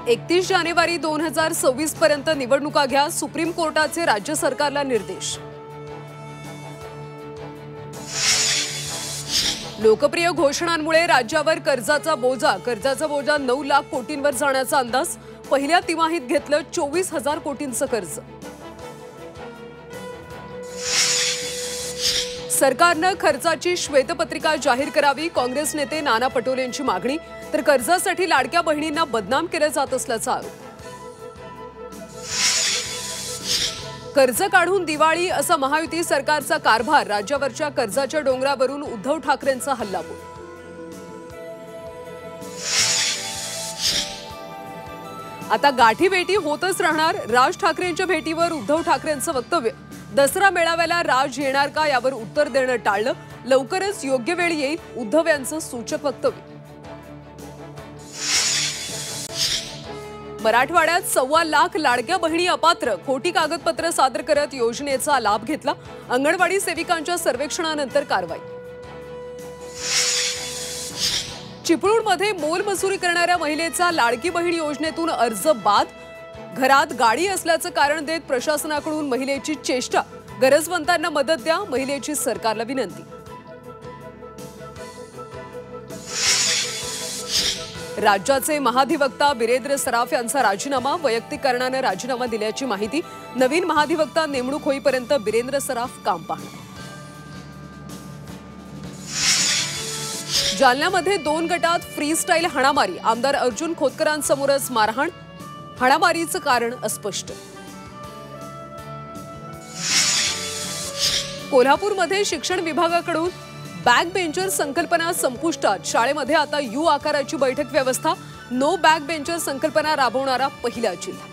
31 जानेवारी 2026 पर्यंत निवडणुका घ्या, सुप्रीम कोर्टाचे राज्य सरकारला निर्देश। लोकप्रिय घोषणांमुळे राज्यावर कर्जाचा बोजा 9 लाख कोटींवर जाण्याचा अंदाज। पहिल्या तिमाहीत घेतलं 24,000 कोटींचं कर्ज। सरकारनं खर्चाची श्वेतपत्रिका जाहीर करावी, काँग्रेस नेते नाना पटोलेंची मागणी। तर कर्जासाठी लाडक्या बहिणींना बदनाम केलं जात असल्याचा आरोप। कर्ज काढून दिवाळी असा महायुती सरकारचा कारभार, राज्यावरच्या कर्जाच्या डोंगरावरून उद्धव ठाकरेंचा हल्लाबोल। आता गाठीभेटी होतच राहणार, राज ठाकरेंच्या भेटीवर उद्धव ठाकरेंचं वक्तव्य। दसरा मेळाव्याला राज येणार का यावर उत्तर देणं टाळलं, लवकरच योग्य वेळ येईल, उद्धव यांचं सूचक वक्तव्य। मराठवाड्यात 1.25 लाख लाडक्या बहिणी अपात्र, खोटी कागदपत्र सादर करत योजनेचा लाभ घेतला। अंगणवाडी सेविकांच्या सर्वेक्षणानंतर कारवाई। चिपळूणमध्ये मोलमजुरी करणाऱ्या महिलेचा लाडकी बहीण योजनेतून अर्ज बाद। घरात गाडी असल्याचं कारण देत प्रशासनाकडून महिलेची चेष्टा, गरजवंतांना मदत द्या, महिलेची सरकारला विनंती। राज्याचे महाधिवक्ता बिरेंद्र सराफ यांचा राजीनामा, वैयक्तिक कारणानं राजीनामा दिल्याची माहिती। नवीन महाधिवक्ता नेमणूक होईपर्यंत बिरेंद्र सराफ काम पाहणार। जालन्यामध्ये 2 गटात फ्रीस्टाईल हाणामारी, आमदार अर्जुन खोतकरांसमोरच मारहाण, हाणामारीचं कारण अस्पष्ट। कोल्हापूरमध्ये शिक्षण विभागाकडून बॅक बेंचर संकल्पना संपुष्टात, शाळेमध्ये आता यू आकाराची बैठक व्यवस्था, नो बॅक बेंचर संकल्पना राबवणारा पहिला जिल्हा।